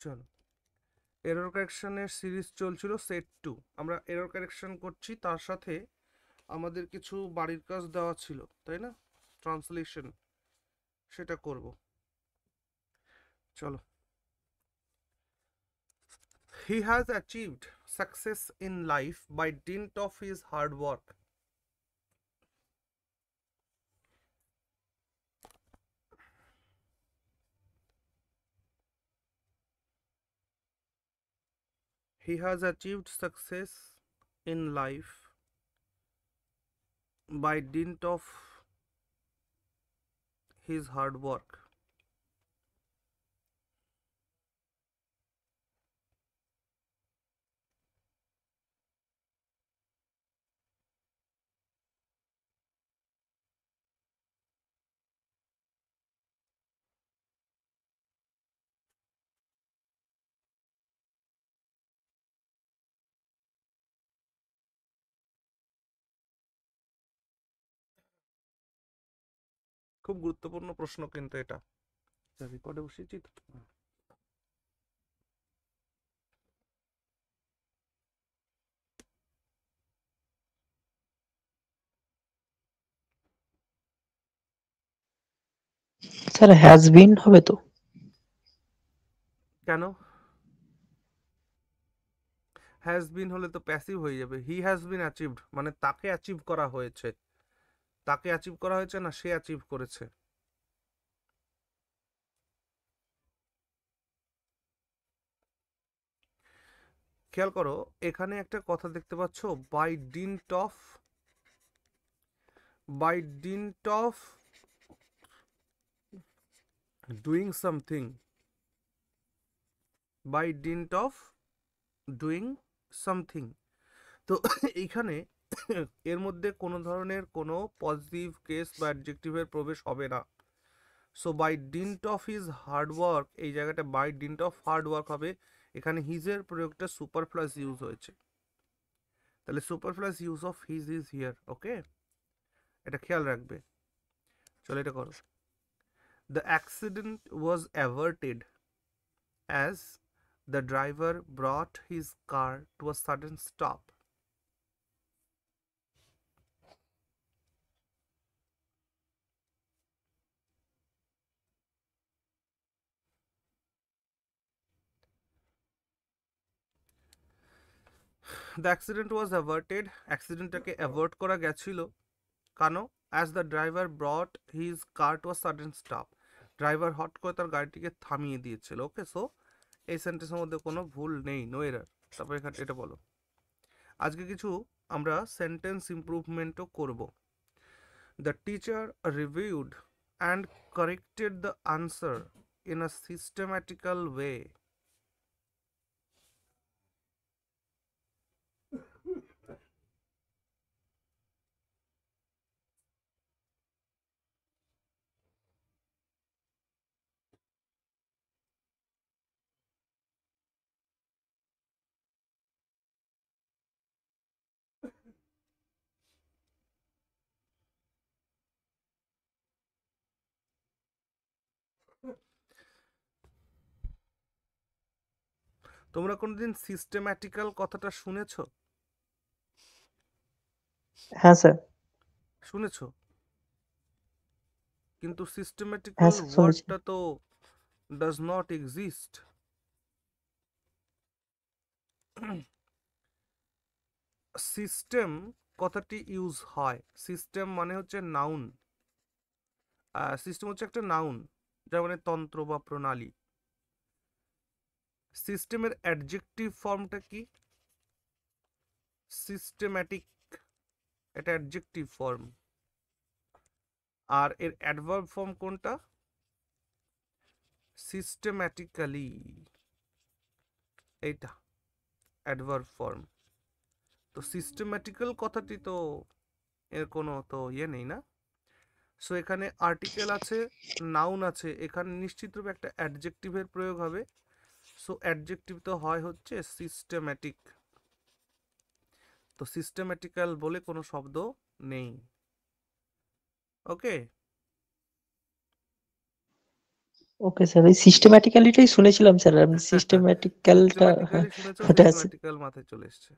চলো, error কারেকশনের series চলছিল set 2। আমরা এরর কারেকশন করছি, তার সাথে আমাদের কিছু বাড়ির কাজ দেওয়া ছিল, তাই না? ট্রান্সলেশন, সেটা করব। চলো। He has achieved success in life by dint of his hard work. He has achieved success in life by dint of his hard work. খুব গুরুত্বপূর্ণ প্রশ্ন কিন্তু এটা। রেকর্ডে বসিয়েছি তো। স্যার হ্যাজ বিন হবে তো? কেন? হ্যাজ বিন হলে তো প্যাসিভ হয়ে যাবে। হি হ্যাজ বিন অ্যাচিভড মানে তাকে অ্যাচিভ করা হয়েছে। তাকে অ্যাচিভ করা হয়েছে না সে অ্যাচিভ করেছে। খেয়াল করো, এখানে একটা কথা দেখতে পাচ্ছ, by dint of doing something, by dint of doing something. তো এইখানে এর মধ্যে কোনো ধরনের কোনো পজিটিভ কেস বা অ্যাডজেক্টিভের প্রবেশ হবে না। So by dint of his hard work, এই জায়গাটা by dint of hard work হবে। এখানে হিজের প্রয়োগটা সুপার প্লাস ইউজ হয়েছে, তাহলে super plus use of his is here. Okay, এটা খেয়াল রাখবে। চলো এটা করো। The accident was averted as the driver brought his car to a sudden stop. The accident was averted, অ্যাক্সিডেন্টটাকে অ্যাভয়েড করা গেছিল কেন? As the driver brought his car to a sudden stop, driver hot করে তার গাড়িটিকে থামিয়ে দিয়েছিল। ওকে, so এই সেন্টেন্সের মধ্যে কোনো ভুল নেই, নো এরার। তারপর এখানে এটা বলো। আজকে কিছু আমরা সেন্টেন্স ইমপ্রুভমেন্টও করব। The teacher reviewed and corrected the answer in a systematical way. তোমরা কোনোদিন সিস্টেম্যাটিক্যাল কথাটা শুনেছো? হ্যাঁ স্যার। শুনেছো, কিন্তু হ্যাঁ সিস্টেম্যাটিক্যাল স্যার, শুনেছি। ওয়ার্ডটা তো ডাজ নট এক্সিস্ট। সিস্টেম কথাটি ইউজ হয়, সিস্টেম মানে হচ্ছে নাউন। সিস্টেম হচ্ছে একটা নাউন, যার মানে তন্ত্র বা প্রণালী। সিস্টেমের অ্যাডজেক্টিভ ফর্মটা কি? সিস্টেম্যাটিক, এটা অ্যাডজেক্টিভ ফর্ম। আর এর অ্যাডভার্ব ফর্ম কোনটা? সিস্টেম্যাটিক্যালি, এইটা অ্যাডভার্ব ফর্ম। তো সিস্টেম্যাটিক্যাল কথাটি তো এর কোনো তো ইয়ে নেই না। সো এখানে আর্টিকেল আছে, নাউন আছে, এখানে নিশ্চিতরূপে একটা অ্যাডজেক্টিভের প্রয়োগ হবে। সো অ্যাডজেক্টিভ তো হয় হচ্ছে সিস্টেম্যাটিক। তো সিস্টেম্যাটিক্যাল বলে কোনো শব্দ নেই। ওকে, ওকে স্যার, ওই সিস্টেম্যাটিক্যালিটাই শুনেছিলাম স্যার, আমি সিস্টেম্যাটিক্যালটা, হ্যাঁ, সিস্টেম্যাটিক্যালি শুনেছো, ওটা আছে। সিস্টেম্যাটিক্যাল মাথায় চলে এসছে।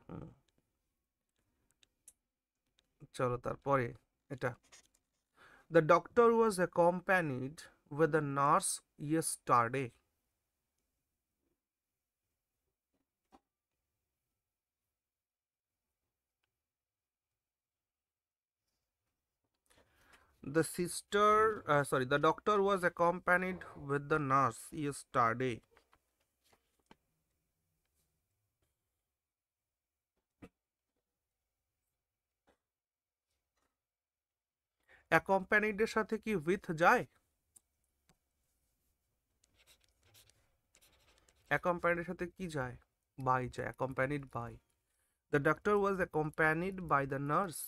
চলো তারপরে এটা, the doctor was accompanied with the nurse yesterday. The doctor was accompanied with the nurse yesterday. Accompanied এর সাথে কি with যায়? Accompanied এর সাথে কি যায়? By যায়, accompanied by. The doctor was accompanied by the nurse.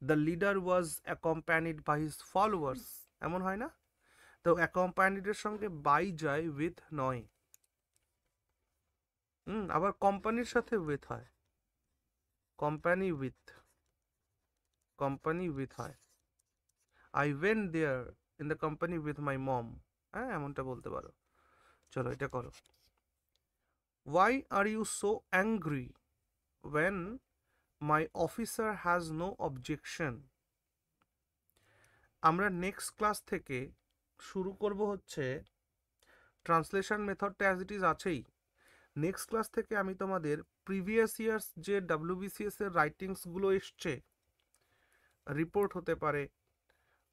The leader was accompanied by his followers. এমন হয় না? তো accompanied এর সঙ্গে by যায়, with নয়। আবার কোম্পানির সাথে with হয়, কোম্পানি with হয়। I went there in the company with my mom. হ্যাঁ, এমনটা বলতে পারো। চলো এটা করো। Why are you so angry when my officer has no objection? আমরা নেক্সট ক্লাস থেকে শুরু করব হচ্ছে ট্রান্সলেশন মেথডটা অ্যাজ ইট ইজ আছেই। নেক্সট ক্লাস থেকে আমি তোমাদের প্রিভিয়াস ইয়ার্স যে WBCS এর রাইটিংসগুলো এসছে, রিপোর্ট হতে পারে,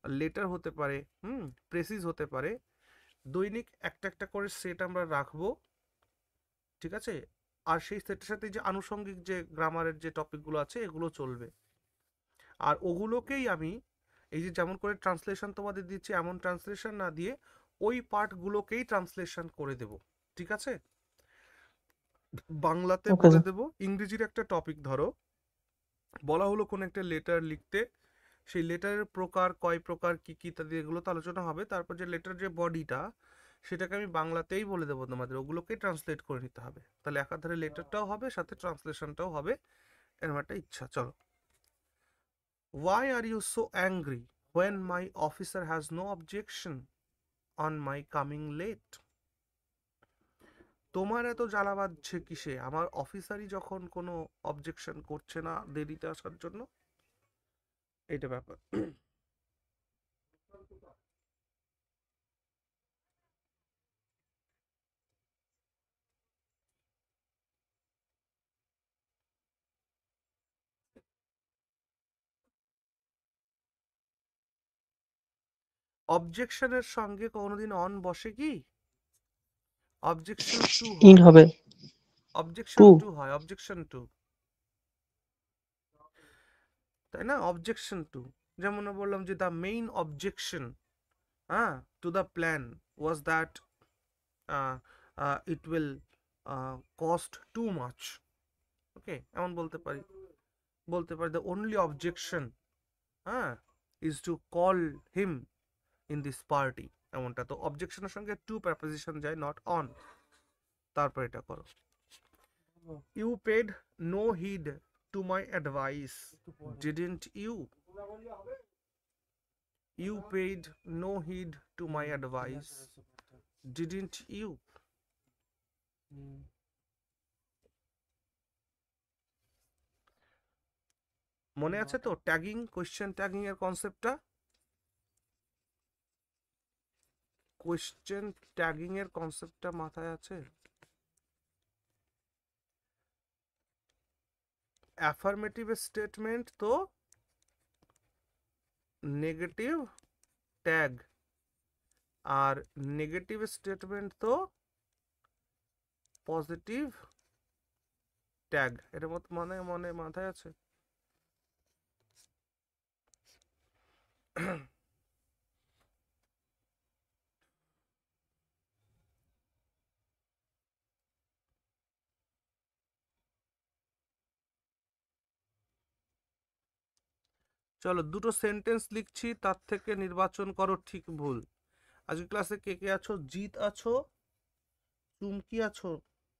লেটার হতে পারে, প্রেসিস হতে পারে, দৈনিক একটা একটা করে সেট আমরা রাখবো, ঠিক আছে? আর সেই সেটের সাথে যে আনুষঙ্গিক যে গ্রামারের যে টপিকগুলো আছে এগুলো চলবে। আর ওগুলোকেই আমি এই যে যেমন করে ট্রান্সলেশন তোমাদের দিচ্ছি, এমন ট্রান্সলেশন না দিয়ে ওই পার্টগুলোকেই ট্রান্সলেশন করে দেব, ঠিক আছে? বাংলাতে ওকে বলে স্যার। দেব। ইংরেজির একটা টপিক ধরো, বলা হলো কোন একটা লেটার লিখতে, সেই লেটারের প্রকার, কয় প্রকার, কি কি ইত্যাদি, এগুলো তো আলোচনা হবে। তারপর যে লেটার যে বডিটা, সেটাকে আমি বাংলাতেই বলে দেবো তোমাদের, ওগুলোকেই ট্রান্সলেট করে নিতে হবে। তাহলে একাধারে লেটারটাও হবে, সাথে ট্রান্সলেশনটাও হবে, এরকম একটা ইচ্ছা। চলো, Why are you so angry when my officer has no objection on my coming late? তোমার এত জ্বালা বাজছে কিসে আমার অফিসারই যখন কোনো অবজেকশন করছে না দেরিতে আসার জন্য? এটা ব্যাপার। অবজেকশনের সঙ্গে কোনোদিন অন বসে কি? অবজেকশন টু ইন হয়, হবে, অবজেকশন টু। টু হয়, অবজেকশন টু, তাই না? অবজেকশন টু, যেমন বললাম যে দ্য মেইন অবজেকশন, হ্যাঁ, to the plan was that it will cost too much. ওকে, এমন বলতে পারি the only objection, হ্যাঁ, is to call him in this party, এমনটা। তো অবজেকশনের সঙ্গে টু প্রেপোজিশন যায়, নট অন। তারপর এটা করো, you paid no heed to my advice, didn't you? You paid no heed to my advice, didn't you? মনে আছে তো ট্যাগিং, কোয়েশ্চেন ট্যাগিং এর কনসেপ্টটা? কোয়েশ্চেন ট্যাগিং এর কনসেপ্টটা মাথায় আছে? অ্যাফার্মেটিভ স্টেটমেন্ট তো নেগেটিভ ট্যাগ, আর নেগেটিভ স্টেটমেন্ট তো পজিটিভ ট্যাগ। এর মত মনে মনে মাথায় আছে? চলো, দুটো সেন্টেন্স লিখছি, তার থেকে নির্বাচন করো ঠিক ভুল। আজকে ক্লাসে কে কে আছো? জিৎ আছো, চুমকি আছো,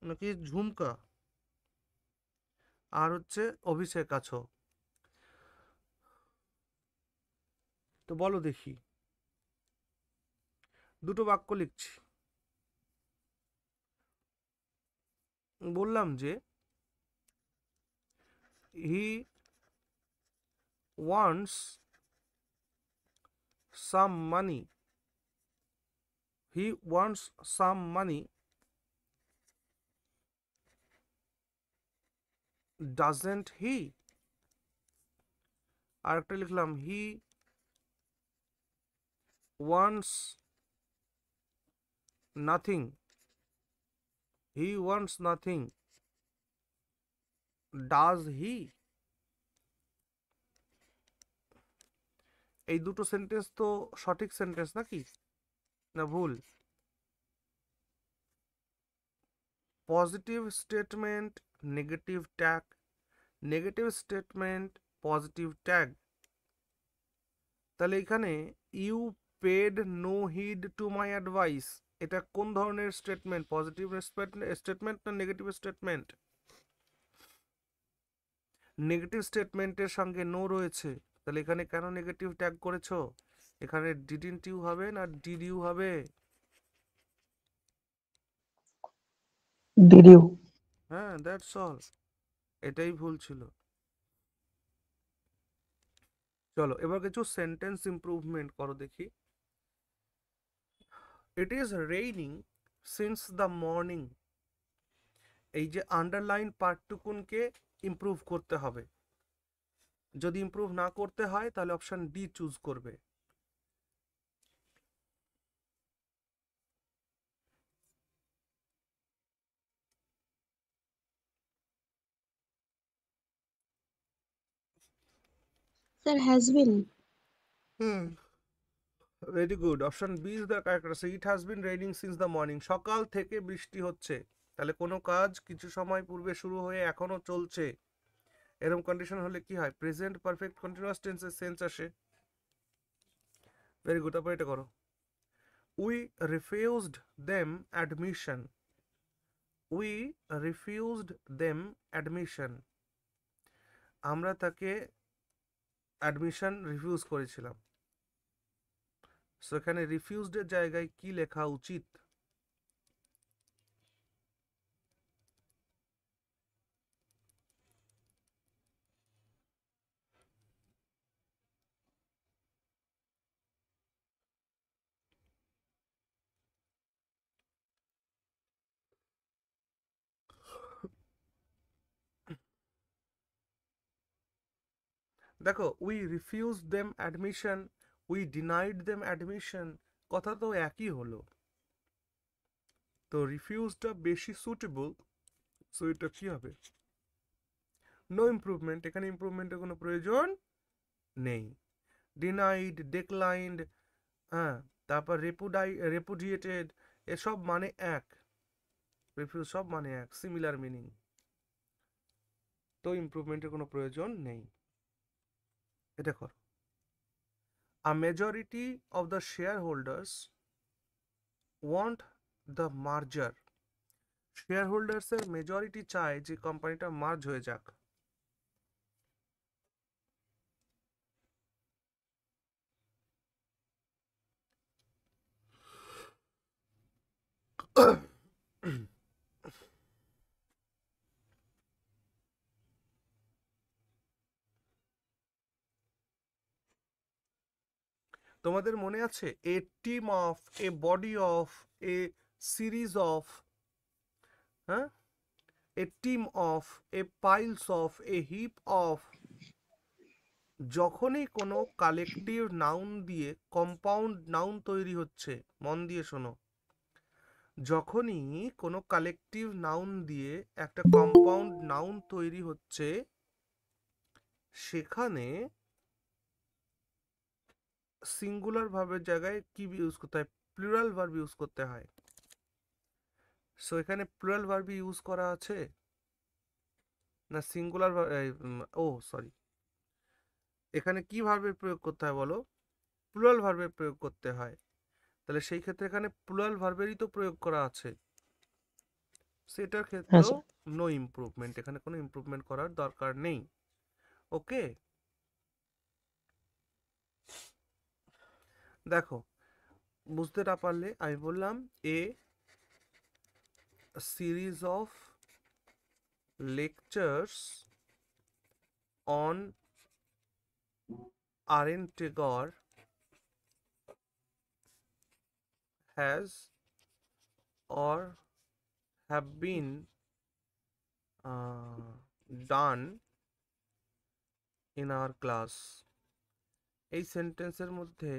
নাকি ঝুমকা, আর হচ্ছে অভিষেক আছো। তো বলো দেখি, দুটো বাক্য লিখছি। বললাম যে he wants some money, he wants some money, doesn't he. আর একটা লিখলাম he wants nothing, he wants nothing, does he. এই দুটো সেন্টেন্স তো সঠিক সেন্টেন্স নাকি, না ভুল? Positive statement, negative tag, negative statement, positive tag. তাহলে এখানে you paid no heed to my advice, এটা কোন ধরনের স্টেটমেন্ট? পজিটিভ স্টেটমেন্ট না নেগেটিভ স্টেটমেন্ট? নেগেটিভ স্টেটমেন্টের সঙ্গে নো রয়েছে, তাহলে এখানে কেন নেগেটিভ ট্যাগ করেছো? এখানে ডিডন্ট ইউ হবে না ডিড ইউ হবে? Did you. হ্যাঁ, দ্যাটস অল, এটাই ভুল ছিল। চলো এবার কিছু সেন্টেন্স ইমপ্রুভমেন্ট করো দেখি। It is raining since the morning, এই যে আন্ডারলাইন পার্টটুকুনকে ইমপ্রুভ করতে হবে। যদি ইমপ্রুভ না করতে হয় তাহলে অপশন ডি চুজ করবে। Sir, has been. Very good, option B is the correct answer. It has been raining since the morning, সকাল থেকে বৃষ্টি হচ্ছে। তাহলে কোনো কাজ কিছু সময় পূর্বে শুরু হয়ে এখনো চলছে, এরকম কন্ডিশন হলে কি হয়? প্রেজেন্ট পারফেক্ট কন্টিনিউয়াস টেন্সের সেন্স আসে। ভেরি গুড, তারপর এটা করো। We refused them admission, we refused them admission, আমরা তাকে অ্যাডমিশন রিফিউজ করেছিলাম। সো এখানে রিফিউজডের জায়গায় কি লেখা উচিত? দেখো, we refuse them admission, we denied them admission, কথা তো একই হলো। তো রিফিউজটা বেশি সুটেবল, সো এটা কি হবে? নো ইমপ্রুভমেন্ট, এখানে ইমপ্রুভমেন্টের কোনো প্রয়োজন নেই। ডিনাইড, ডিক্লাইন্ড, হ্যাঁ, তারপর রেপুডিয়েটেড, এসব মানে এক, রিফিউজ সব মানে এক, সিমিলার মিনিং। তো ইমপ্রুভমেন্টের কোনো প্রয়োজন নেই। এটা কর। A majority of the shareholders want the merger, শেয়ার হোল্ডার্সের মেজরিটি চায় যে কোম্পানিটা মার্জ হয়ে যাক। তোমাদের মনে আছে? A team of, a body of, a series of, হ্যাঁ, a team of, a piles of, a heap of. যখনই কোনো কালেকটিভ নাউন দিয়ে কম্পাউন্ড নাউন তৈরি হচ্ছে, মন দিয়ে শোনো, যখনই কোনো কালেকটিভ নাউন দিয়ে একটা কম্পাউন্ড নাউন তৈরি হচ্ছে, সেখানে সিঙ্গুলার ভার্বের জায়গায় কি ইউজ করতে হয়? প্লুরাল ভার্ব ইউজ করতে হয়। সো এখানে প্লুরাল ভার্ব ইউজ করা আছে না সিঙ্গুলার? ও সরি, এখানে কি ভার্বের প্রয়োগ করতে হয় বলো? প্লুরাল ভার্বের প্রয়োগ করতে হয়। তাহলে সেই ক্ষেত্রে এখানে প্লুরাল ভার্বেরই তো প্রয়োগ করা আছে, সেটার ক্ষেত্রেও স্যার। নো ইমপ্রুভমেন্ট, এখানে কোনো ইমপ্রুভমেন্ট করার দরকার নেই। ওকে, দেখো, বুঝতে না পারলে আমি বললাম a series of lectures on R.N. Tagore has or have been done in our class. এই সেন্টেন্সের মধ্যে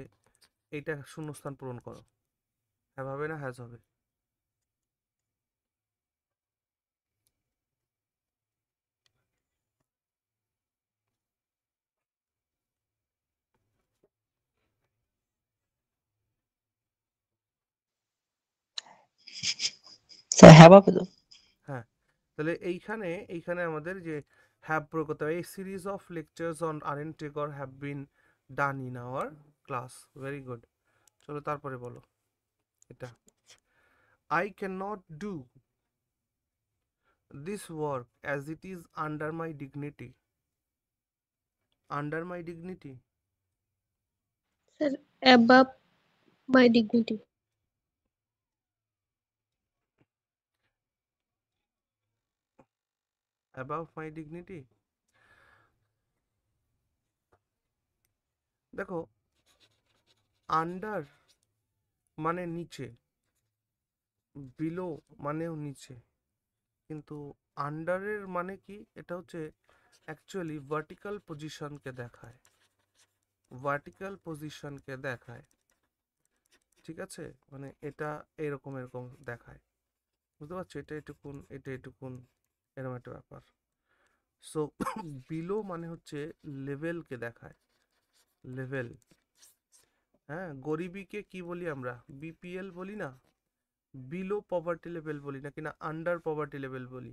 এইটা শূন্যস্থান পূরণ করো। হ্যাভ হবে না হ্যাজ হবে? স্যার হ্যাভ হবে তো? হ্যাঁ, তাহলে এইখানে আমাদের যে হ্যাভ প্রয়োগ করতে হবে। এই series of lectures on R.N. Tagore have been done in our class. Very good. চলো তারপরে বলো এটা। I cannot do this work as it is under my dignity. Under my dignity. Sir, above my dignity. Above my dignity. দেখো, under মানে নিচে, below মানেও নিচে, কিন্তু আন্ডারের মানে কি? এটা হচ্ছে অ্যাকচুয়ালি ভার্টিক্যাল পজিশনকে দেখায়, ভার্টিক্যাল পজিশনকে দেখায়। ঠিক আছে, মানে এটা এরকম এরকম দেখায়, বুঝতে পারছো? এটা এটুকুন, এটা এটুকুন, এরকম একটা ব্যাপার। সো বিলো মানে হচ্ছে লেভেলকে দেখায়, লেভেল। হ্যাঁ, গরিবীকে কি বলি আমরা? বিপিএল বলি না, বিলো পভার্টি লেভেল বলি না, কিনা আন্ডার পভার্টি লেভেল বলি।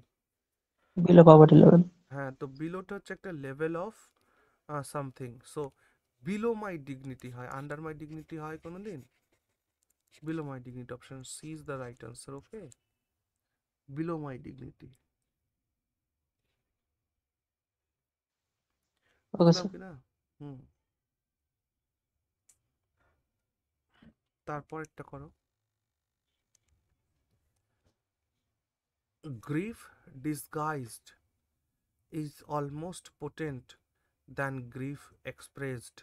Below poverty level. হ্যাঁ, তো বিলোটা হচ্ছে একটা level of something. So below my dignity হয়, আন্ডার মাই ডিগনিটি হয় কোনোদিন? Below my dignity, option C is the right answer. Okay, below my dignity. Okay বুঝলাম স্যার। কি না? হুম, তারপর একটা করো। Grief disguised is almost potent than grief expressed.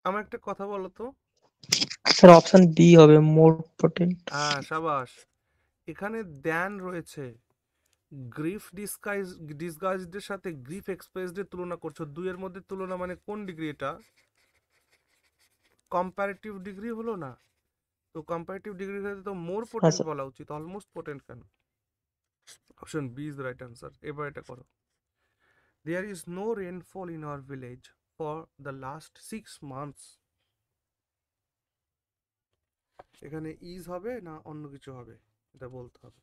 আমার একটা কথা বলো তো। স্যার অপশন বি হবে, মোর পোটেন্ট। হ্যাঁ, সাবাস। এখানে দ্যান রয়েছে, গ্রিফ ডিসগাইজডের সাথে গ্রিফ এক্সপ্রেসডের তুলনা করছো। দুইয়ের মধ্যে তুলনা মানে কোন ডিগ্রি এটা? কম্পারেটিভ ডিগ্রি হলো না? তো কম্পারেটিভ ডিগ্রির ক্ষেত্রে তো মোর হ্যাঁ পোটেন্ট স্যার। বলা উচিত, অলমোস্ট পোটেন্ট কেন? Option B is right answer. এবার এটা করো। There is no rainfall in our village for the last 6 months। এখানে ইজ হবে না অন্য কিছু হবে, এটা বলতে হবে।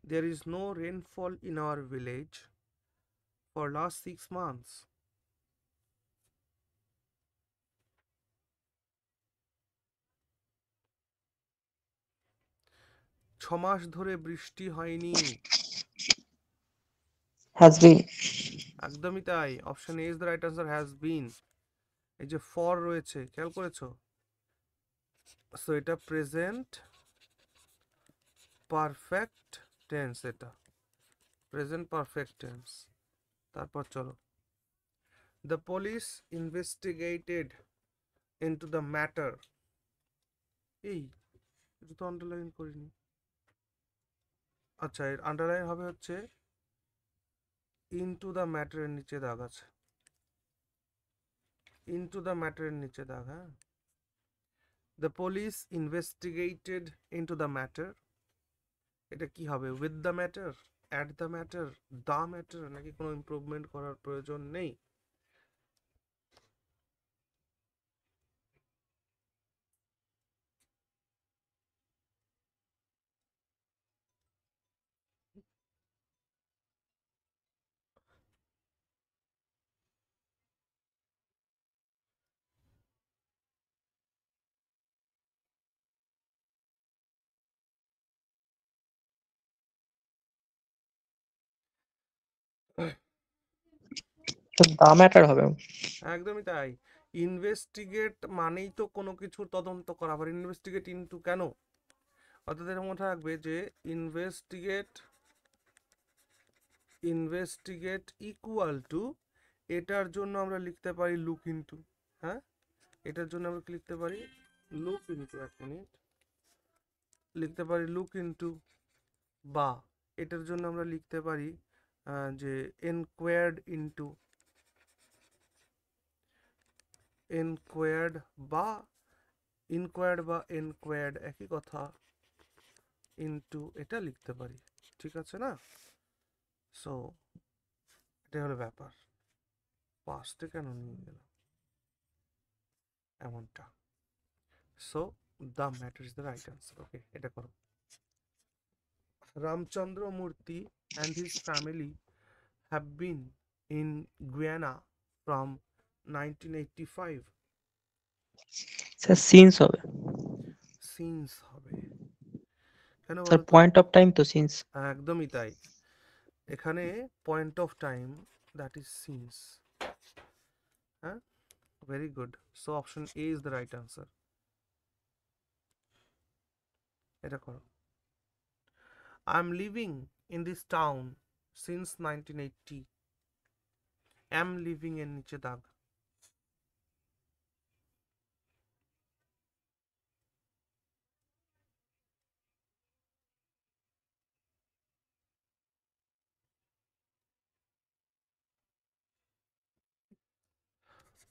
there is no rainfall in our village for last 6 months. ছমাস ধরে বৃষ্টি হয়নি। has been. একদমই তাই, option A is the right answer, has been. এই যে ফর রয়েছে, খেয়াল করেছো? সো এটা প্রেজেন্ট পারফেক্ট টেন্স, এটা প্রেজেন্ট পারফেক্ট টেন্স। তারপর চলো, the police investigated into the matter. এই এটা তো আন্ডারলাইন করিনি। আচ্ছা, এর আন্ডারলাইন হবে হচ্ছে ইনটু দ্য ম্যাটারের নিচে দাগ আছে, ইনটু দ্য ম্যাটারের নিচে দাগ। হ্যাঁ, the police investigated into the matter, এটা কি হবে? With the matter, at the matter, the matter, নাকি কোনো ইমপ্রুভমেন্ট করার প্রয়োজন নেই? তো দা ম্যাটার হবে। একদমই তাই। ইনভেস্টিগেট মানেই তো কোনো কিছুর তদন্ত করা, আবার ইনভেস্টিগেট ইনটু কেন? অর্থাৎ এর মধ্যে রাখবে যে ইনভেস্টিগেট ইকুয়াল টু, এটার জন্য আমরা লিখতে পারি লুক ইনটু। হ্যাঁ, এটার জন্য আমরা কি লিখতে পারি? Look into. এক মিনিট, লিখতে পারি লুক ইনটু, বা এটার জন্য আমরা লিখতে পারি যে এনকোয়ার্ড ইনটু, এনকোয়ার্ড বা এনকোয়ার্ড একই কথা, ইনটু এটা লিখতে পারি। ঠিক আছে না? সো এটা হলো ব্যাপার। পাস্টে কেন নিয়ে গেলাম এমনটা? So the matter is the right answer. Okay, এটা করো। রামচন্দ্র মূর্তি and his family have been in Guyana from 1985. Sir since হবে। সিন্স হবে কেন স্যার বলো তো? পয়েন্ট অফ টাইম তো সিন্স। একদমই তাই, এখানে point of time, that is since. হ্যাঁ, very good. So option A is the right answer. এটা করো। I am living in this town since 1980। Am living এর নিচে দাগ।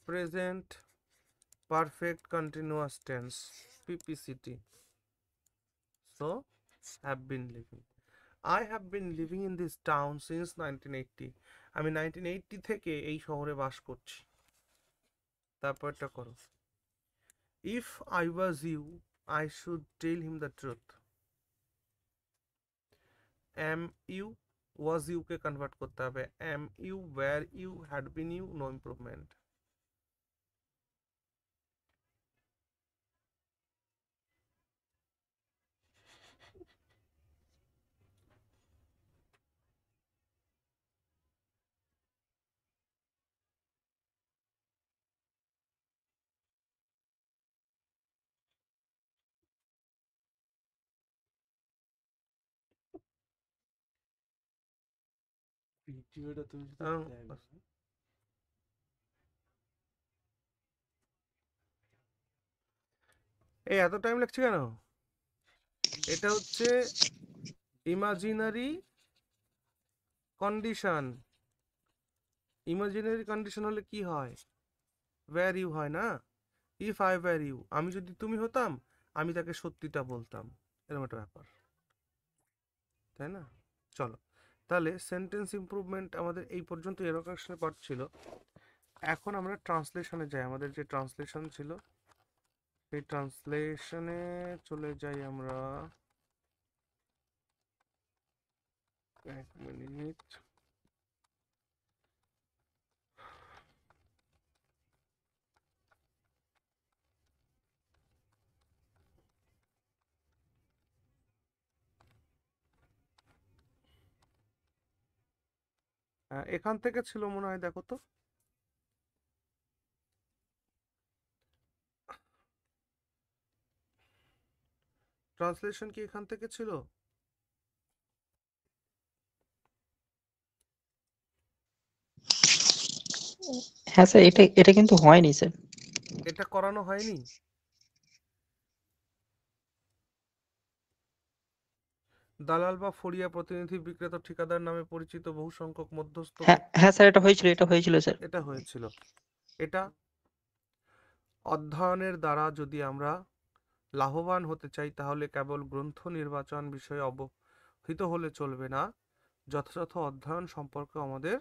Present perfect continuous tense, PPCT. So have been living. I have been living in this town since 1980. আমি 1980 থেকে এই শহরে বাস করছি। তারপরটা করো। If I was you, I should tell him the truth. Am you, was you K convert করতে হবে। Am you, were you, had been you, no improvement. ভিডিওটা তুমি যদি আহ, দেখো, এই এত টাইম লাগছে কেন? এটা হচ্ছে ইমাজিনারি কন্ডিশন। ইমাজিনারি কন্ডিশন হলে কি হয়? ওয়্যার ইউ হয় না? ইফ আই ওয়্যার ইউ, আমি যদি তুমি হতাম, আমি তাকে সত্যিটা বলতাম, এরকম একটা ব্যাপার, তাই না? চলো, তাহলে সেন্টেন্স ইমপ্রুভমেন্ট আমাদের এই পর্যন্ত এরোকেশনের পার্ট ছিল। এখন আমরা ট্রান্সলেশনে যাই। আমাদের যে ট্রান্সলেশন ছিল সেই ট্রান্সলেশনে চলে যাই আমরা। এক মিনিট। এখান থেকে ছিল মনে হয়, দেখো তো। ট্রান্সলেশন কি এখান থেকে ছিল? হ্যাঁ স্যার, এটা এটা কিন্তু হয়নি স্যার। এটা করানো হয়নি? দালাল বা ফড়িয়া প্রতিনিধি, বিক্রেতা, ঠিকাদার নামে পরিচিত বহু সংখ্যক মধ্যস্থ হ্যাঁ হ্যাঁ স্যার, এটা হয়েছিল স্যার। এটা হয়েছিল। এটা অধ্যয়নের দ্বারা যদি আমরা লাভবান হতে চাই, তাহলে কেবল গ্রন্থ নির্বাচন বিষয়ে অবহিত হলে চলবে না, যথাযথ অধ্যয়ন সম্পর্কে আমাদের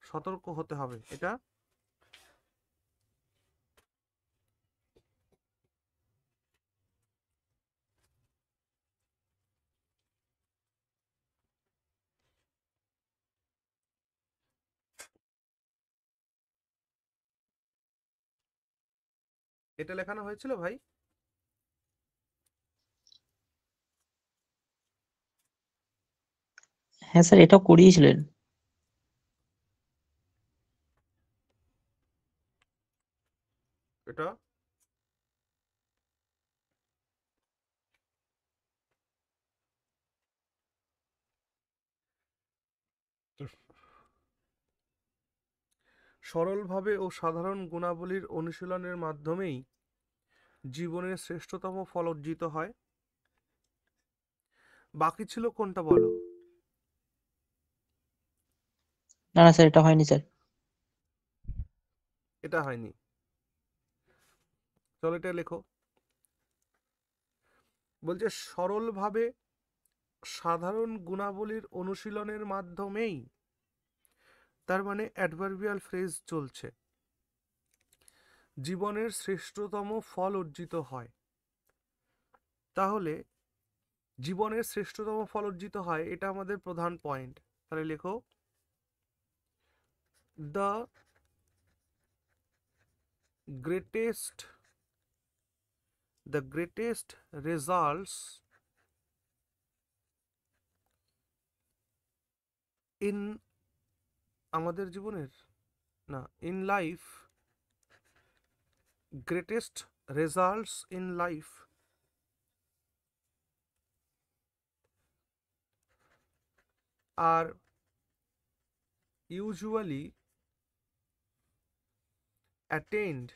সতর্ক হতে হবে। এটা এটা লেখানো হয়েছিল ভাই। হ্যাঁ স্যার, এটাও করিয়েছিলেন। এটা সরলভাবে ও সাধারণ গুণাবলীর অনুশীলনের মাধ্যমেই জীবনের শ্রেষ্ঠতম ফল অর্জিত হয়। বাকি ছিল কোনটা বলো? না না স্যার, এটা হয়নি স্যার। এটা হয়নি। চলো এটা লেখো। বলছে সরলভাবে সাধারণ গুণাবলীর অনুশীলনের মাধ্যমেই, তার মানে অ্যাডভার্বিয়াল ফ্রেজ চলছে, জীবনের শ্রেষ্ঠতম ফল অর্জিত হয়। তাহলে জীবনের শ্রেষ্ঠতম ফল অর্জিত হয়, এটা আমাদের প্রধান পয়েন্ট। তাহলে লেখো, দ্য গ্রেটেস্ট রেজাল্টস ইন আমাদের জীবনের, না, in life, greatest results in life are usually attained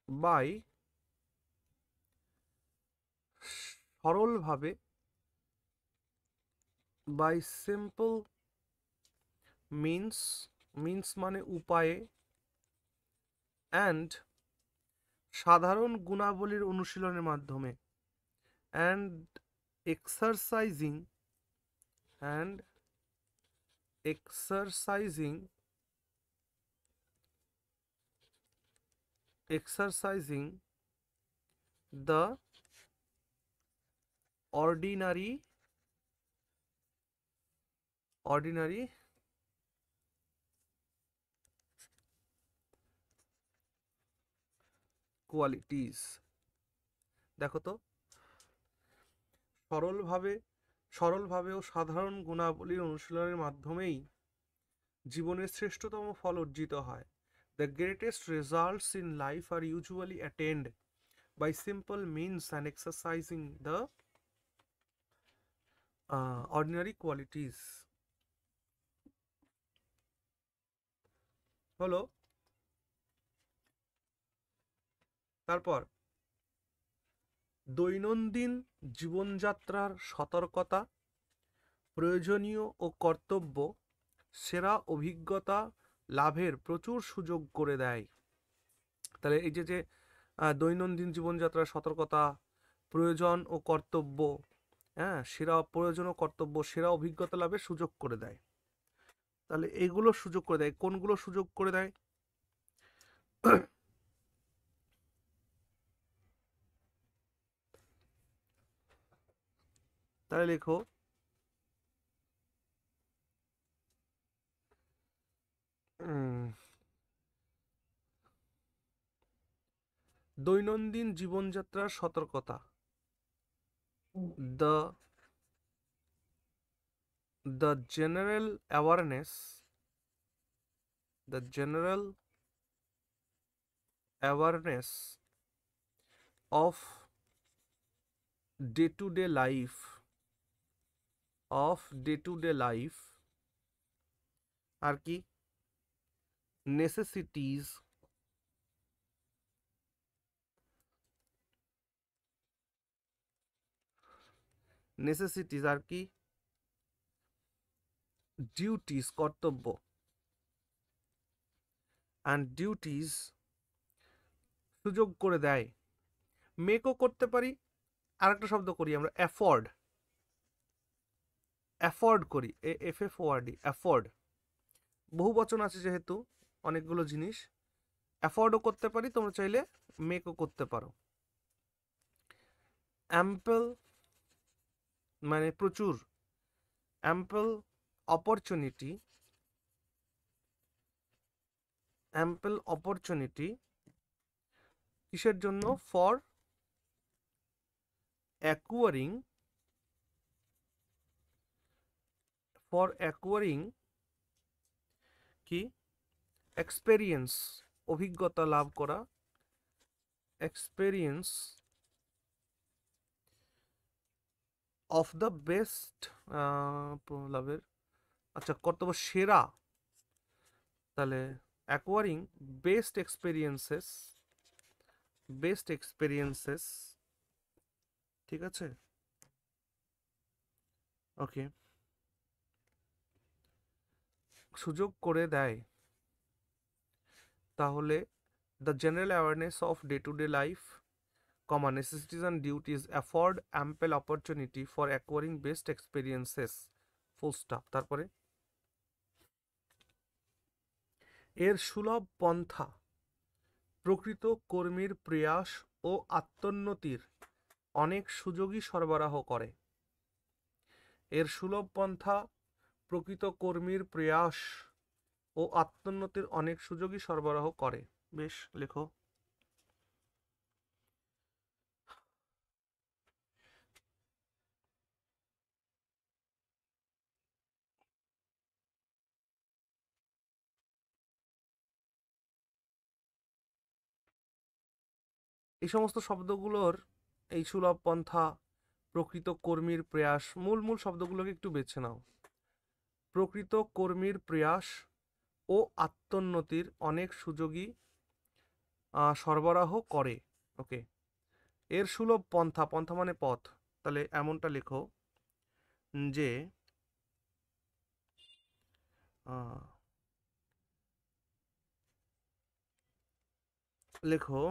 by সরলভাবে, by simple means, মানে উপায়ে, and সাধারণ গুণাবলীর অনুশীলনের মাধ্যমে, and exercising and exercising the ordinary qualities। দেখো তো, সরলভাবে ও সাধারণ গুণাবলীর অনুশীলনের মাধ্যমেই জীবনের শ্রেষ্ঠতম ফল অর্জিত হয়। The greatest results in life are usually attained by simple means and exercising the ordinary qualities। হলো। তারপর দৈনন্দিন জীবনযাত্রার সতর্কতা, প্রয়োজনীয় ও কর্তব্য সেরা অভিজ্ঞতা লাভের প্রচুর সুযোগ করে দেয়। তাহলে এই যে দৈনন্দিন জীবনযাত্রার সতর্কতা, প্রয়োজন ও কর্তব্য, হ্যাঁ, সেরা প্রয়োজন ও কর্তব্য সেরা অভিজ্ঞতা লাভের সুযোগ করে দেয়। তাহলে এইগুলো সুযোগ করে দেয়, কোনগুলো সুযোগ করে দেয়? তাহলে লেখো দৈনন্দিন জীবনযাত্রার সতর্কতা, the the general awareness of day to day life আর কি necessities আর কি ডিউটিস কর্তব্য অ্যান্ড ডিউটিস সুযোগ করে দেয়, মেকও করতে পারি। আর একটা শব্দ করি আমরা অ্যাফোর্ড করি, FFORD অ্যাফোর্ড, বহু বচন আছে যেহেতু অনেকগুলো জিনিস অ্যাফোর্ডও করতে পারি, তোমরা চাইলে মেকও করতে পারো। অ্যাম্পল মানে প্রচুর, অ্যাম্পল অপরচুনিটি কিসের জন্য? ফর অ্যাকুয়ারিং কি এক্সপেরিয়েন্স, অভিজ্ঞতা লাভ করা, এক্সপেরিয়েন্স অফ দ্য বেস্ট লাভের, আচ্ছা কর্তব্য সেরা, তাহলে অ্যাকোয়ারিং বেস্ট এক্সপেরিয়েন্সেস, ঠিক আছে, ওকে, সুযোগ করে দেয়। তাহলে the general awareness of day to day life, necessities and duties afford ample opportunity for acquiring best experiences, full stop। তারপরে এর সুলভ পন্থা প্রকৃত কর্মীর প্রয়াস ও আত্মোন্নতির অনেক সুযোগই সরবরাহ করে। এর সুলভ পন্থা প্রকৃত কর্মীর প্রয়াস ও আত্মোন্নতির অনেক সুযোগই সরবরাহ করে। বেশ, লেখো। এই সমস্ত শব্দগুলোর এই সুলভ পন্থা, প্রকৃত কর্মীর প্রয়াস, মূল শব্দগুলোকে একটু বেছে নাও। প্রকৃত কর্মীর প্রয়াস ও আত্মোন্নতির অনেক সুযোগই সরবরাহ করে, ওকে। এর সুলভ পন্থা মানে পথ, তাহলে এমনটা লেখো যে লেখো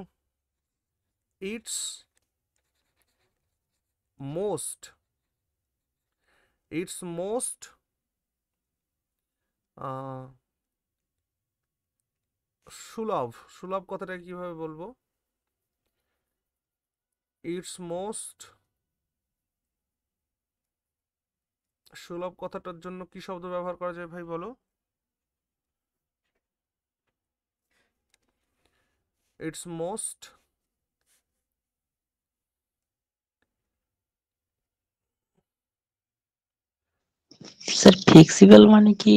ইটস মোস্ট সুলভ কথাটা কিভাবে বলবো? ইটস মোস্ট সুলভ কথাটার জন্য কি শব্দ ব্যবহার করা যায় ভাই বলো? ইটস মোস্ট স্যার ফ্লেক্সিবল মানে কি?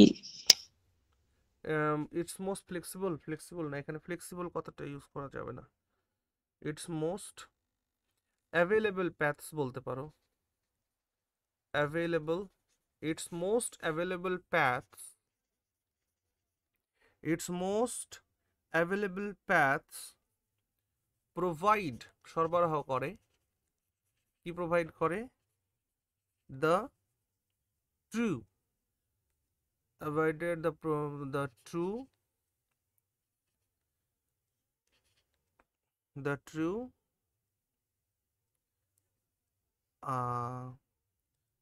ইটস মোস্ট ফ্লেক্সিবল না, এখানে ফ্লেক্সিবল কথাটা ইউজ করা যাবে না। ইটস মোস্ট অ্যাভেলেবল প্যাথস বলতে পারো, available, it's most available paths, provide সরবরাহ করে, কি প্রোভাইড করে? The true avoided the true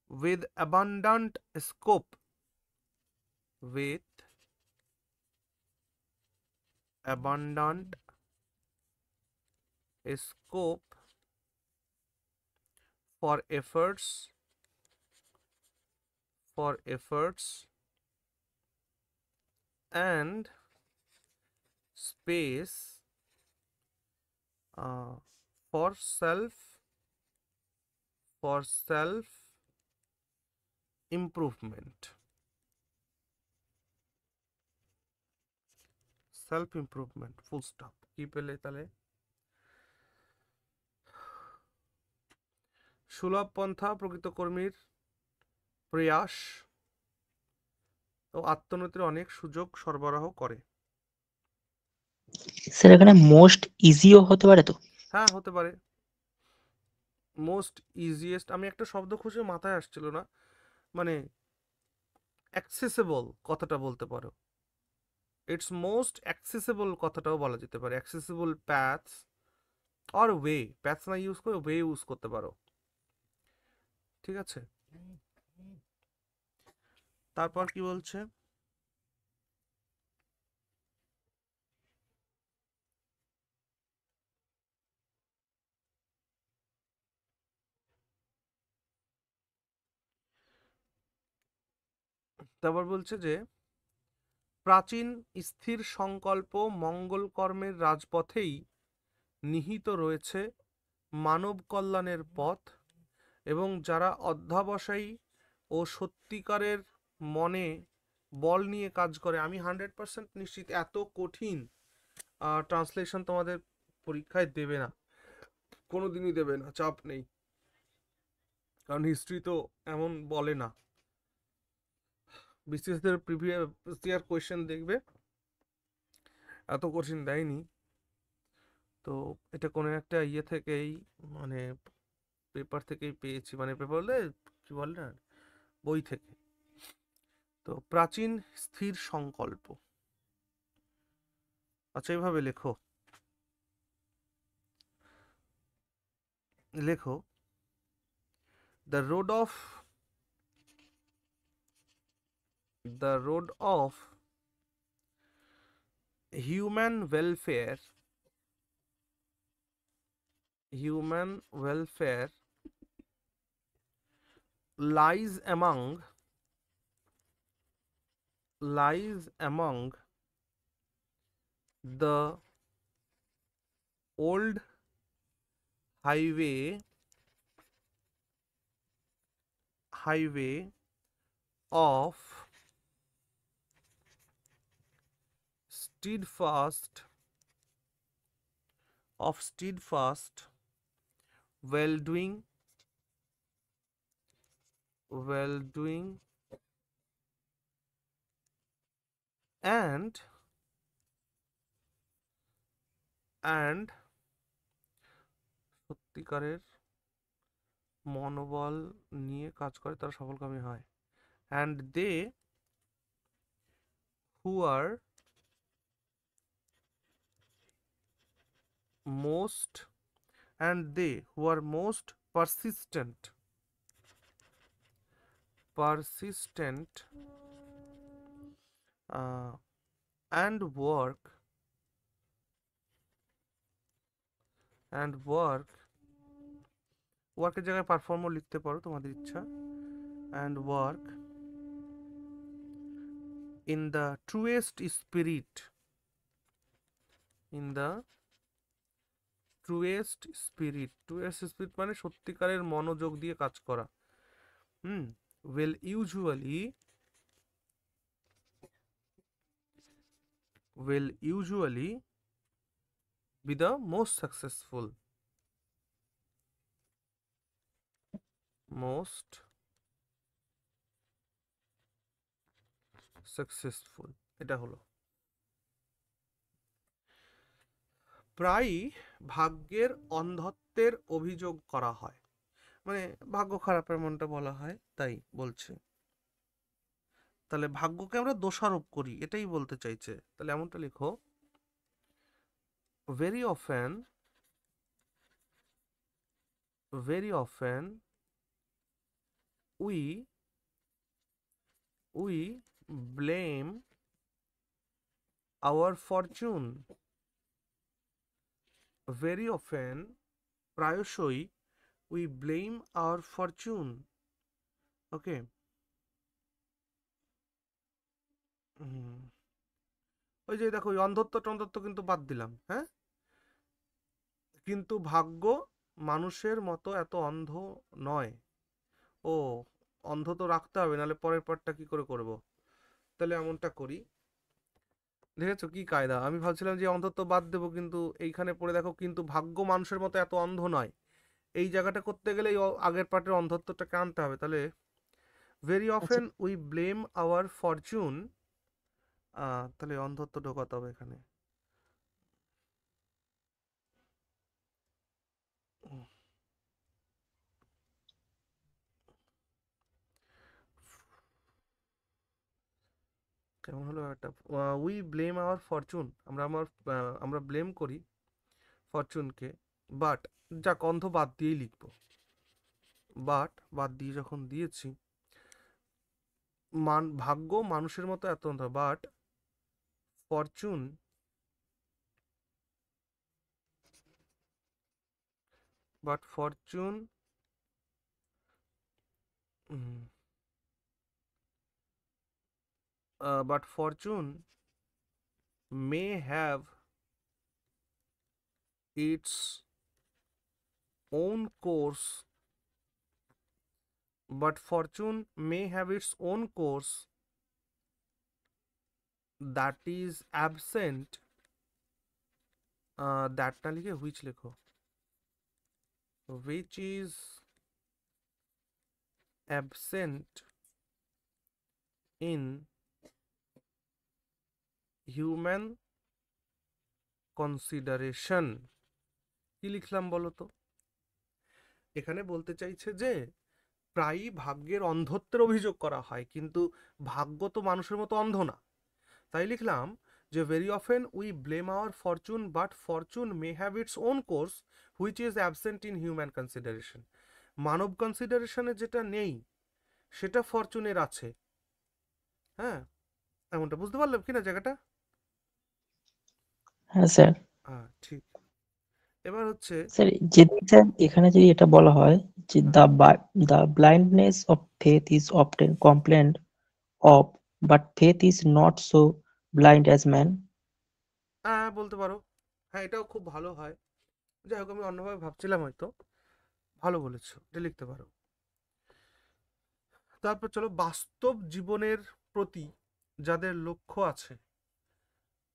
with abundant scope for efforts for efforts, and space for self improvement. Self improvement, full stop. কি পেলে তাহলে? সুলভ পন্থা প্রকৃত কর্মীর প্রয়াস ও আত্মোন্নতির অনেক সুযোগ সরবরাহ করে। স্যার এখানে মোস্ট ইজিও হতে পারে তো? হ্যাঁ, হতে পারে। মোস্ট ইজিয়েস্ট, আমি একটা শব্দ খুঁজে মাথায় আসছিল না, মানে অ্যাক্সেসেবল কথাটা বলতে পারো। ইটস মোস্ট অ্যাক্সেসেবল কথাটাও বলা যেতে পারে। অ্যাক্সেসেবল প্যাথস আর ওয়ে, প্যাথস না ইউজ করে ওয়ে ইউজ করতে পারো। ঠিক আছে, তারপর কি বলছে? তারপর বলছে যে প্রাচীন স্থির সংকল্প মঙ্গল কর্মের রাজপথেই নিহিত রয়েছে মানব কল্যাণের পথ, এবং যারা অধ্যাবসায়ী ও সত্যিকারের মনে বল নিয়ে কাজ করে, আমি 100% নিশ্চিত এত কঠিন ট্রান্সলেশন তোমাদের পরীক্ষায় দেবে না, কোনোদিনই দেবে না, চাপ নেই, কারণ হিস্ট্রি তো এমন বলে না। বিসিএসদের প্রিভিয়াস ইয়ার কোয়েশ্চেন দেখবে, এত কঠিন দেয়নি। তো এটা কোনো একটা ইয়ে থেকেই, মানে পেপার থেকেই পেয়েছি, মানে পেপার বললে কি বলে না, বই থেকে। তো প্রাচীন স্থির সংকল্প, আচ্ছা এইভাবে লেখো, লেখো the road of human welfare lies among the old highway of steadfast well-doing and সত্যিকারের মনোবল নিয়ে কাজ করে তারা সফলকামী হয়, and they who are most persistent and ওয়ার্কের জায়গায় পারফর্মও লিখতে পারো, তোমাদের ইচ্ছা, and work in the truest spirit মানে সত্যিকারের মনোযোগ দিয়ে কাজ করা, will usually be the most successful, এটা হলো। প্রায়ই ভাগ্যের অন্ধত্বের অভিযোগ করা হয়, মানে ভাগ্য খারাপের মনটা বলা হয়, তাই বলছে। তাহলে ভাগ্যকে আমরা দোষারোপ করি, এটাই বলতে চাইছে। তাহলে এমনটা লিখো, very often we blame our fortune, very often প্রায়শই we blame our fortune, okay, হুম, ওই যে দেখো ওই অন্ধত্ব টন্ধত্ব কিন্তু বাদ দিলাম, হ্যাঁ, কিন্তু ভাগ্য মানুষের মতো এত অন্ধ নয়। ও, অন্ধ তো রাখতে হবে, নাহলে পরের পার্টটা কি করে করব। তাহলে এমনটা করি, দেখেছো কি কায়দা, আমি ভাবছিলাম যে অন্ধত্ব বাদ দেবো, কিন্তু এইখানে পড়ে দেখো কিন্তু ভাগ্য মানুষের মতো এত অন্ধ নয়, এই জায়গাটা করতে গেলে এই আগের পার্টের অন্ধত্বটাকে আনতে হবে। তাহলে ভেরি আচ্ছা often we blame our fortune, তাহলে অন্ধত্ব ঢোকাতে হবে এখানে। উম, কেমন হলো একটা, উই ব্লেম আওয়ার ফরচুন, আমরা ব্লেম করি ফরচুনকে, বাট, যাক অন্ধ বাদ দিয়েই লিখবো, বাট বাদ দিয়ে যখন দিয়েছি, ভাগ্য মানুষের মতো এত অন্ধ, Fortune but Fortune but fortune may have its own course, but fortune may have its own course that is absent, that না লিখে which লেখো, which is absent in human consideration। কি লিখলাম বলো তো, এখানে বলতে চাইছে যে প্রায়ই ভাগ্যের অন্ধত্বের অভিযোগ করা হয়, কিন্তু ভাগ্য তো মানুষের মতো অন্ধ না। তাই লিখলাম যে very often we blame our fortune but fortune may have its own course which is absent in human consideration. মানব কনসিডারেশনে যেটা নেই সেটা ফরচুনের আছে, হ্যাঁ, এমনটা বুঝতে পারলাম কিনা জায়গাটা। হ্যাঁ স্যার। হ্যাঁ ঠিক। এবার হচ্ছে, স্যার যদি স্যার এখানে যদি এটা বলা হয় যে হ্যাঁ the blindness of faith is often complained of but faith is not so blind as man. হ্যাঁ বলতে পারো, হ্যাঁ এটাও খুব ভালো হয়। যাই হোক আমি অন্যভাবে ভাবছিলাম হয়তো, ভালো বলেছো, এটা লিখতে পারো। তারপর চলো, বাস্তব জীবনের প্রতি যাদের লক্ষ্য আছে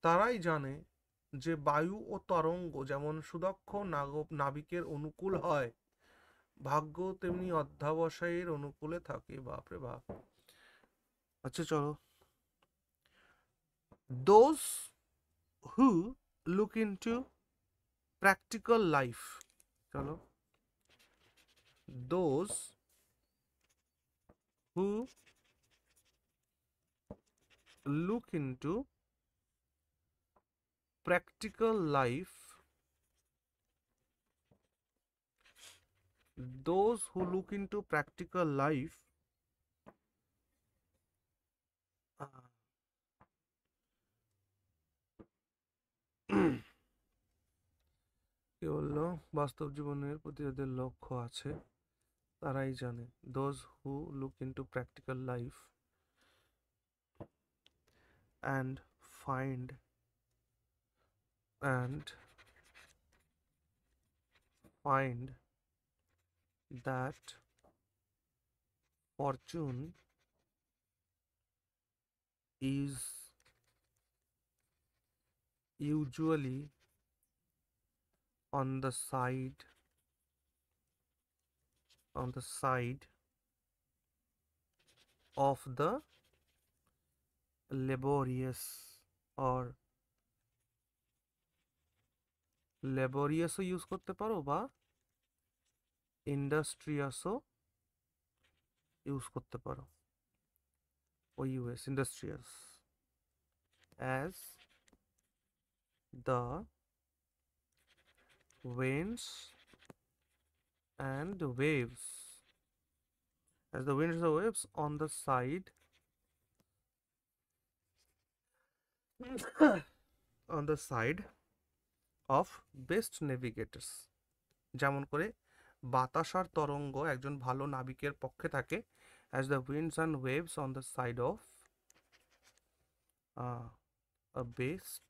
তারাই জানে যে বায়ু ও তরঙ্গ যেমন সুদক্ষ নাবিকের অনুকূল হয়, ভাগ্য তেমনি অধ্যাবসায়ের অনুকূলে থাকে। বাপরে বাপ। আচ্ছা চলো, those who look into practical life, চলো, those who look into practical life, those who look into practical life কি বললো, বাস্তব জীবনের প্রতি যাদের লক্ষ্য আছে তারাই জানে, those who look into practical life and find and find that fortune is usually on the side of the laborious, or লেবোরিয়াসও ইউজ করতে পারো বা ইন্ডাস্ট্রিয়াসও ইউজ করতে পারো, ওই use industrious, as the winds and waves, as the winds and the waves on the side on the side of best navigators, যেমন করে বাতাস আর তরঙ্গ একজন ভালো নাবিকের পক্ষে থাকে, as the winds and waves on the side of a best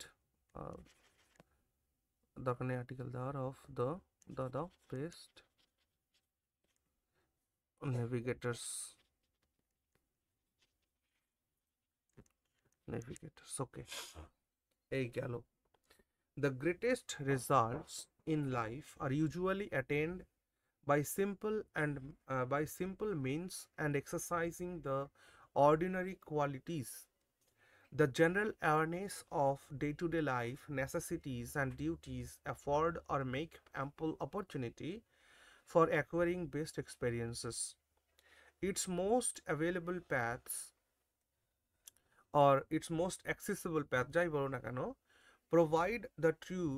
দরকার নেই আর্টিকেল দেওয়ার of the best navigators okay এই গেল the greatest results in life are usually attained by simple means and exercising the ordinary qualities. The general awareness of day-to-day life necessities and duties afford or make ample opportunity for acquiring best experiences. Its most available paths or its most accessible path যাই বলো না কেন provide the true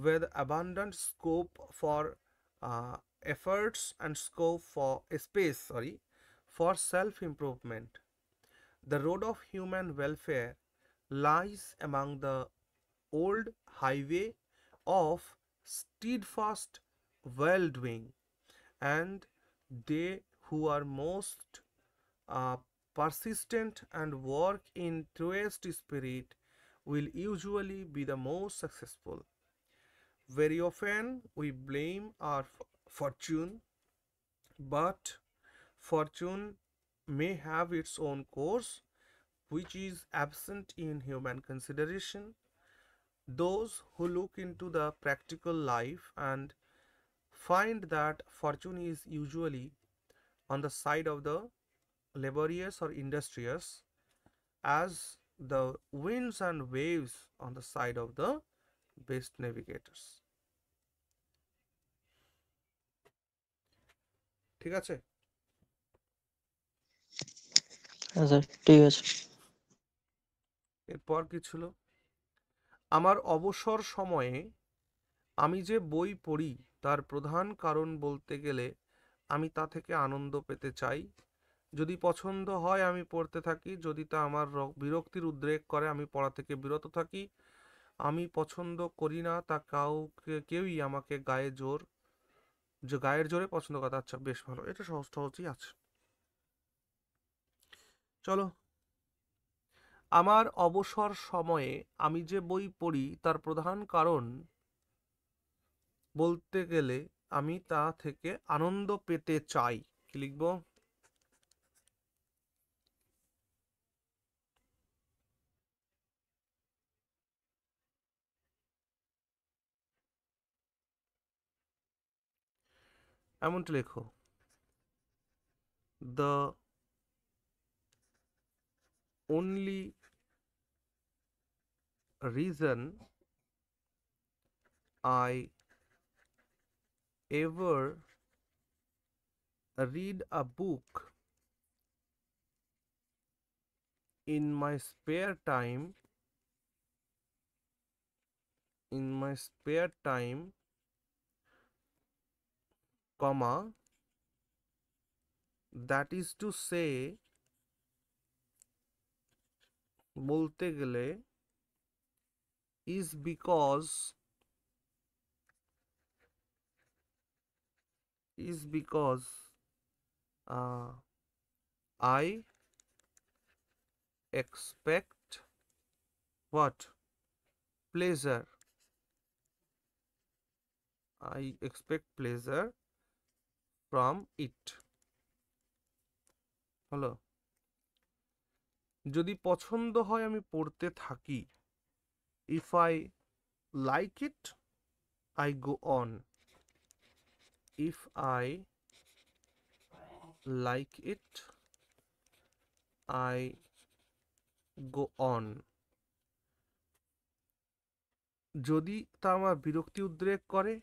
with abundant scope for efforts and scope for space for self-improvement. The road of human welfare lies among the old highway of steadfast well-doing, and they who are most persistent and work in truest spirit will usually be the most successful. Very often we blame our fortune, but fortune may have its own course which is absent in human consideration. Those who look into the practical life and find that fortune is usually on the side of the laborious or industrious, as the winds and waves on the side of the best navigators. ঠিক আছে হ্যাঁ sir ঠিক আছে। এরপর কি ছিল আমার অবসর সময়ে আমি যে বই পড়ি তার প্রধান কারণ বলতে গেলে আমি তা থেকে আনন্দ পেতে চাই। যদি পছন্দ হয় আমি পড়তে থাকি, যদি তা আমার বিরক্তির উদ্রেক করে আমি পড়া থেকে বিরত থাকি। আমি পছন্দ করি না তা কেউই আমাকে গায়ের জোরে পছন্দ করে। আচ্ছা বেশ ভালো, এটা সহজই আছে। চলো, আমার অবসর সময়ে আমি যে বই পড়ি তার প্রধান কারণ বলতে গেলে আমি তা থেকে আনন্দ পেতে চাই। কি লিখবো? এমনটা লেখো, the only reason I ever read a book in my spare time comma, that is to say বলতে গেলে is because I expect what? Pleasure. I expect pleasure from it. হলো, যদি পছন্দ হয় আমি পড়তে থাকি। If I like it, I go on. If I like it, I go on. যদি তা আমার বিরক্তি উদ্রেক করে,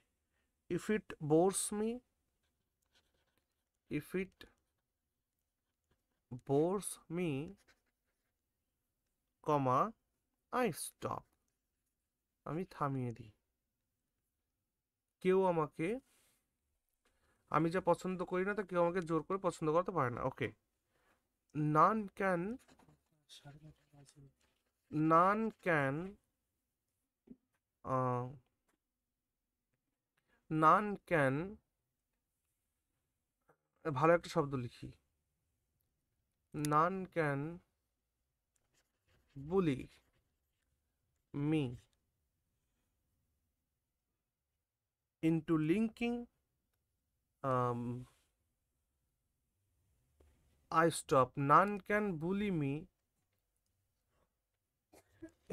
if it bores me, comma, I stop. আমি থামিয়ে দিই। কেউ আমাকে, আমি যা পছন্দ করি না তা কেউ আমাকে জোর করে পছন্দ করতে পারে না। ওকে, none can ভালো একটা শব্দ লিখি, none can bully me into linking I stop. None can bully me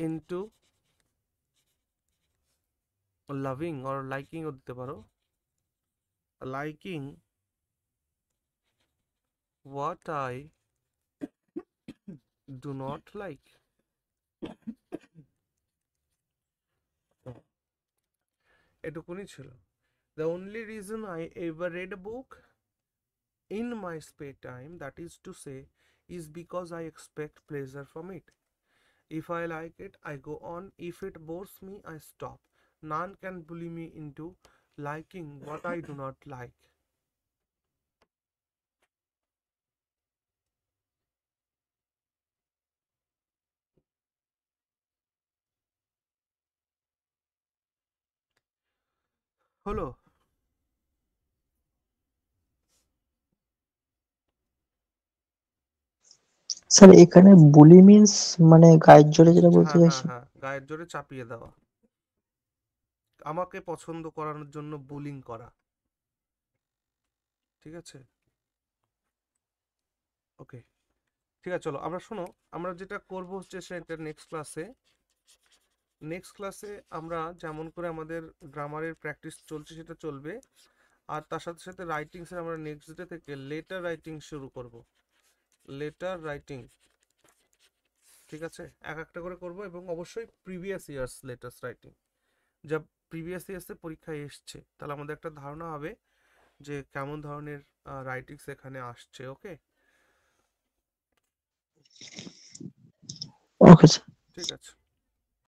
into loving or liking ও দিতে পারো, liking what I do not like. এটুকুনি ছিল। The only reason I ever read a book in my spare time, that is to say, is because I expect pleasure from it. If I like it, I go on. If it bores me, I stop. None can bully me into liking what I do not like. হলো? Sir এখানে বুলি means মানে গায়ের জোরে যেটা বলতে হ্যাঁ হ্যাঁ চাইছেন? হ্যাঁ, গায়ের জোরে চাপিয়ে দেওয়া, আমাকে পছন্দ করানোর জন্য বুলিং করা, ঠিক আছে? ওকে, ঠিক আছে, চলো আমরা শোনো, আমরা যেটা করব হচ্ছে সেটা নেক্সট ক্লাসে আমরা যেমন করে আমাদের গ্রামারের প্র্যাকটিস চলছে সেটা চলবে, আর তার সাথে সাথে রাইটিংসের আমরা নেক্সট ডে থেকে লেটার রাইটিং শুরু করব, লেটার রাইটিং, ঠিক আছে? এক একটা করে করব, এবং অবশ্যই প্রিভিয়াস ইয়ার্স লেটার্স রাইটিং, যা প্রিভিয়াস ইয়ার্সে পরীক্ষায় এসছে, তাহলে আমাদের একটা ধারণা হবে যে কেমন ধরনের রাইটিংস এখানে আসছে। ওকে, ওকে স্যার। ঠিক আছে।